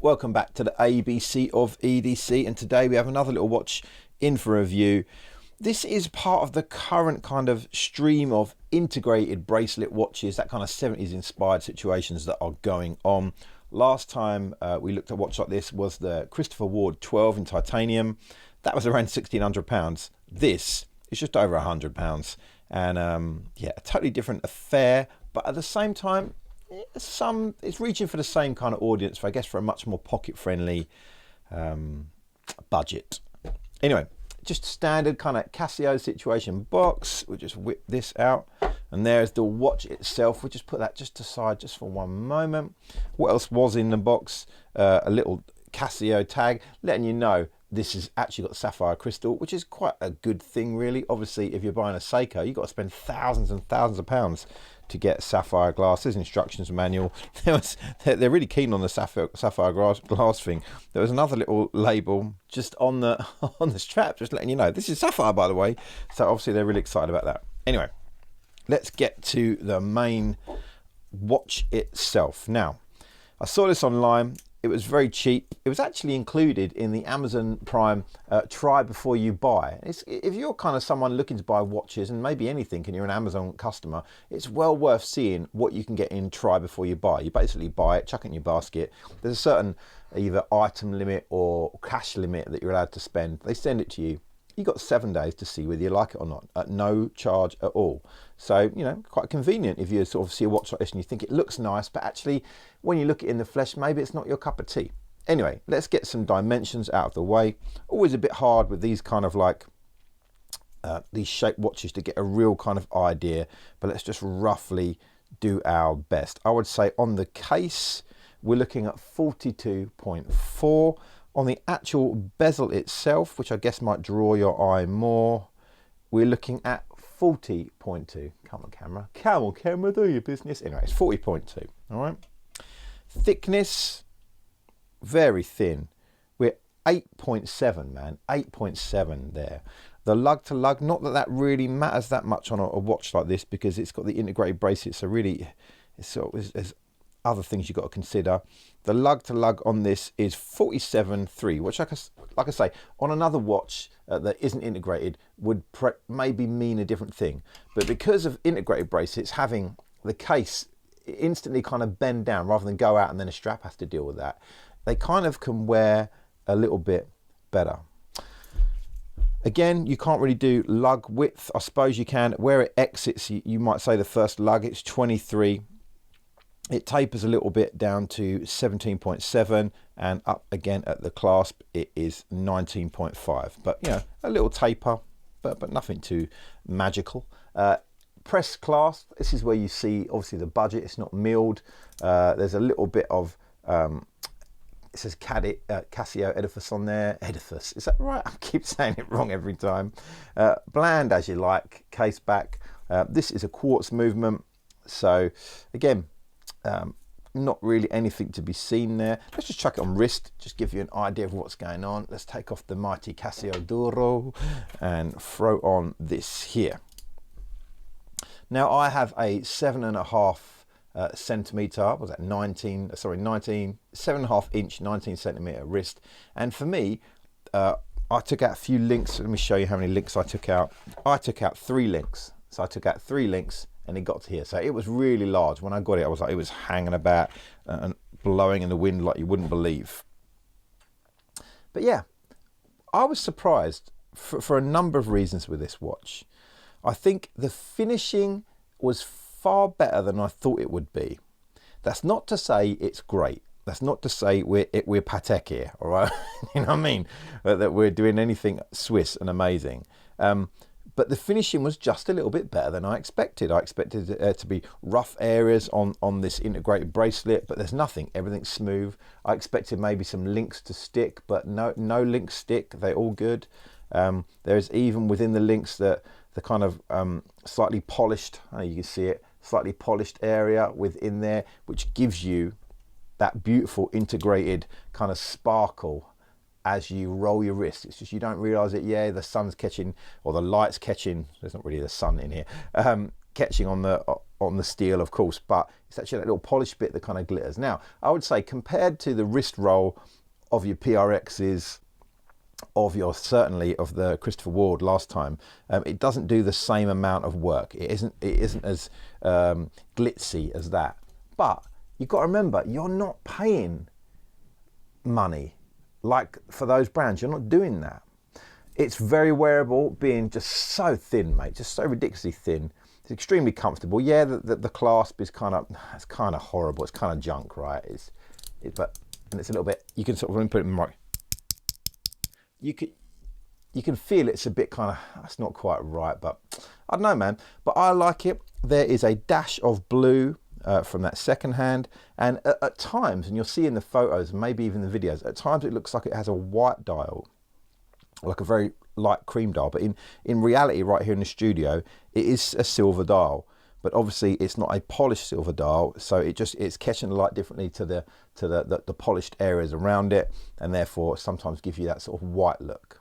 Welcome back to the ABC of EDC, and today we have another little watch in for review. This is part of the current kind of stream of integrated bracelet watches, that kind of 70s inspired situations that are going on. Last time we looked at a watch like this was the Christopher Ward 12 in titanium. That was around £1,600. This is just over £100, and yeah, a totally different affair, but at the same time it's reaching for the same kind of audience, I guess, for a much more pocket-friendly budget. Anyway, just standard kind of Casio situation box. We'll just whip this out, and there's the watch itself. We'll just put that just aside just for one moment. What else was in the box? A little Casio tag letting you know this has actually got sapphire crystal, which is quite a good thing, really. Obviously, if you're buying a Seiko, you've got to spend thousands and thousands of pounds to get sapphire glasses. Instructions manual. They're really keen on the sapphire glass thing. There was another little label just on the strap, just letting you know this is sapphire, by the way. So obviously they're really excited about that. Anyway, let's get to the main watch itself. Now, I saw this online. It was very cheap. It was actually included in the Amazon Prime try before you buy. If you're kind of someone looking to buy watches and maybe anything and you're an Amazon customer, it's well worth seeing what you can get in try before you buy. You basically buy it, chuck it in your basket. There's a certain either item limit or cash limit that you're allowed to spend. They send it to you. You've got 7 days to see whether you like it or not, at no charge at all. So, you know, quite convenient if you sort of see a watch like this and you think it looks nice, but actually when you look at it in the flesh, maybe it's not your cup of tea. Anyway, let's get some dimensions out of the way. Always a bit hard with these kind of like these shaped watches to get a real kind of idea, but let's just roughly do our best. I would say on the case, we're looking at 42.4. On the actual bezel itself, which I guess might draw your eye more, we're looking at 40.2. Come on, camera. Come on, camera, do your business. Anyway, it's 40.2. All right. Thickness, very thin. We're 8.7, man. 8.7 there. The lug to lug, not that that really matters that much on a watch like this because it's got the integrated bracelet. So really, it's sort of, there's other things you've got to consider. The lug to lug on this is 47.3, which like I say, on another watch that isn't integrated would maybe mean a different thing. But because of integrated bracelets, having the case instantly kind of bend down rather than go out and then a strap has to deal with that, they kind of can wear a little bit better. Again, you can't really do lug width. I suppose you can. Where it exits, you might say the first lug, it's 23. It tapers a little bit down to 17.7, and up again at the clasp it is 19.5. But you know, a little taper, but nothing too magical. Press clasp, this is where you see obviously the budget. It's not milled. There's a little bit of it says Casio edifice on there. Edifice, is that right? I keep saying it wrong every time. Bland as you like. Case back. This is a quartz movement, so again, not really anything to be seen there. Let's just chuck it on wrist, just give you an idea of what's going on. Let's take off the mighty Casio Duro and throw on this here. Now I have a 7.5 centimeter, was that 7.5 inch, 19 centimeter wrist. And for me, I took out a few links. Let me show you how many links I took out. I took out 3 links. So I took out 3 links and it got to here. So it was really large. When I got it, I was like, it was hanging about and blowing in the wind like you wouldn't believe. But yeah, I was surprised for a number of reasons with this watch. I think the finishing was far better than I thought it would be. That's not to say it's great. That's not to say we're Patek here, all right? You know what I mean? That we're doing anything Swiss and amazing. But the finishing was just a little bit better than I expected. I expected there to be rough areas on this integrated bracelet, but there's nothing. Everything's smooth. I expected maybe some links to stick, but no links stick. They're all good. There's even within the links the kind of slightly polished, you can see it, slightly polished area within there, which gives you that beautiful integrated kind of sparkle as you roll your wrist. It's just you don't realize it. Yeah, the sun's catching, or the light's catching. There's not really the sun in here. Catching on on the steel, of course, but it's actually that little polished bit that kind of glitters. Now, I would say compared to the wrist roll of your PRXs, certainly of the Christopher Ward last time, it doesn't do the same amount of work. It isn't as glitzy as that. But you've got to remember, you're not paying money like for those brands. You're not doing that. It's very wearable, being just so thin, mate, just so ridiculously thin. It's extremely comfortable. Yeah, the clasp is kind of horrible. It's kind of junk, right? And it's a little bit. You can sort of put it in the mic. You can feel it's a bit kind of, that's not quite right, but I don't know, man. But I like it. There is a dash of blue from that second hand, and at times, and you'll see in the photos, maybe even the videos, at times it looks like it has a white dial, like a very light cream dial, but in reality, right here in the studio, it is a silver dial. But obviously it's not a polished silver dial, so it's catching the light differently to the polished areas around it, and therefore sometimes gives you that sort of white look.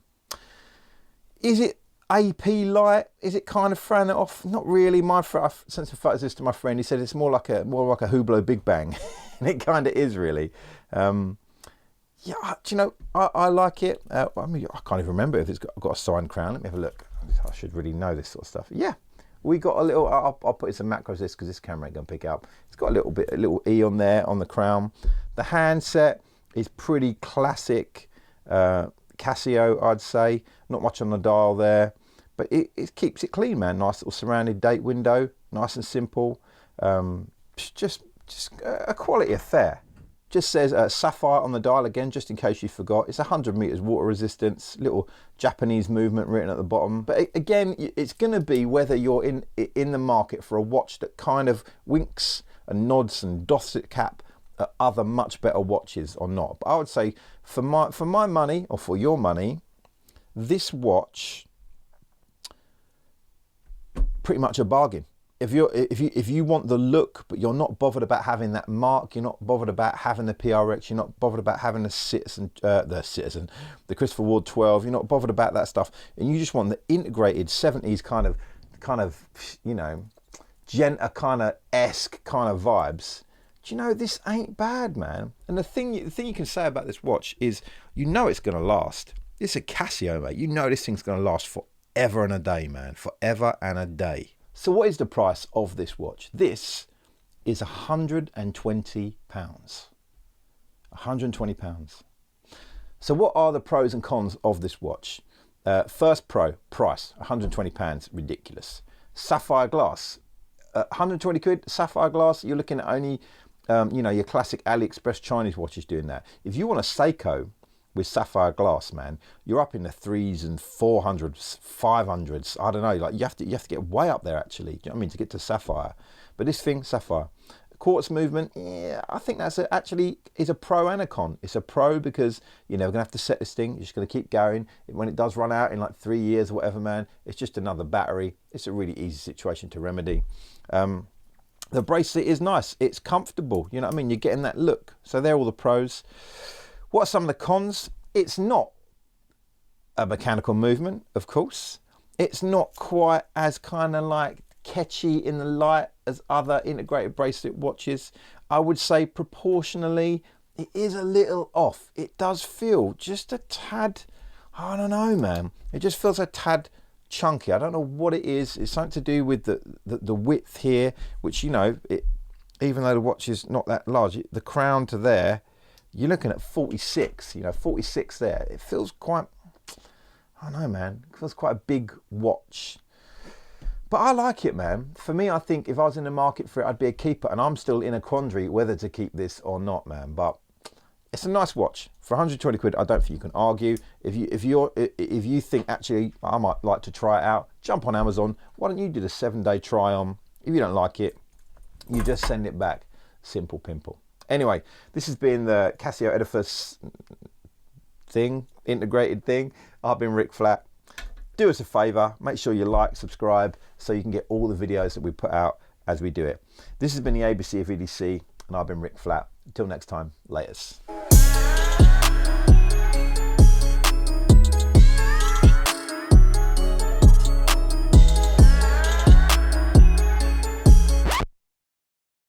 Is it AP light? Is it kind of throwing it off? Not really. I sent some photos of this to my friend. He said it's more like a Hublot Big Bang, and it kind of is really. Yeah, do you know, I like it. I mean, I can't even remember if it's got a signed crown. Let me have a look. I should really know this sort of stuff. Yeah, we got a little. I'll put in some macros this because this camera ain't gonna pick up. It's got a little E on there on the crown. The handset is pretty classic Casio, I'd say. Not much on the dial there, but it keeps it clean, man. Nice little surrounded date window, nice and simple. Just a quality affair. Just says sapphire on the dial again, just in case you forgot. It's 100 meters water resistance, little Japanese movement written at the bottom. But again, it's going to be whether you're in the market for a watch that kind of winks and nods and doffs its cap at other much better watches or not. But I would say for my money, or for your money, this watch, pretty much a bargain. If you want the look, but you're not bothered about having that mark, you're not bothered about having the PRX, you're not bothered about having the Christopher Ward 12, you're not bothered about that stuff, and you just want the integrated 70s kind of you know, Genta kind of esque kind of vibes. Do you know, this ain't bad, man. And the thing you can say about this watch is, you know, it's going to last. It's a Casio, mate. You know this thing's going to last forever and a day, man. Forever and a day. So what is the price of this watch? This is £120. £120. So what are the pros and cons of this watch? First pro, price, £120, ridiculous. Sapphire glass, 120 quid, sapphire glass, you're looking at only, you know, your classic AliExpress Chinese watches doing that. If you want a Seiko with sapphire glass, man, you're up in the 3s and 400s, 500s. I don't know, like you have to get way up there actually. Do you know what I mean, to get to sapphire? But this thing, sapphire, quartz movement, yeah, I think that's actually is a pro and a con. It's a pro because, you know, we're gonna have to set this thing. You're just gonna keep going. When it does run out in like 3 years or whatever, man, it's just another battery. It's a really easy situation to remedy. The bracelet is nice. It's comfortable. You know what I mean? You're getting that look. So they're all the pros. What are some of the cons? It's not a mechanical movement, of course. It's not quite as kind of like catchy in the light as other integrated bracelet watches. I would say proportionally, it is a little off. It does feel just a tad, I don't know, man. It just feels a tad chunky. I don't know what it is. It's something to do with the width here, which, you know, even though the watch is not that large, the crown to there, you're looking at 46, you know, 46 there. It feels quite, I don't know, man. It feels quite a big watch. But I like it, man. For me, I think if I was in the market for it, I'd be a keeper. And I'm still in a quandary whether to keep this or not, man. But it's a nice watch. For 120 quid, I don't think you can argue. If you think, actually, I might like to try it out, jump on Amazon. Why don't you do the 7-day try on? If you don't like it, you just send it back. Simple pimple. Anyway, this has been the Casio Edifice thing, integrated thing. I've been Rick Flat. Do us a favour, make sure you like, subscribe, so you can get all the videos that we put out as we do it. This has been the ABC of EDC, and I've been Rick Flat. Until next time, laters.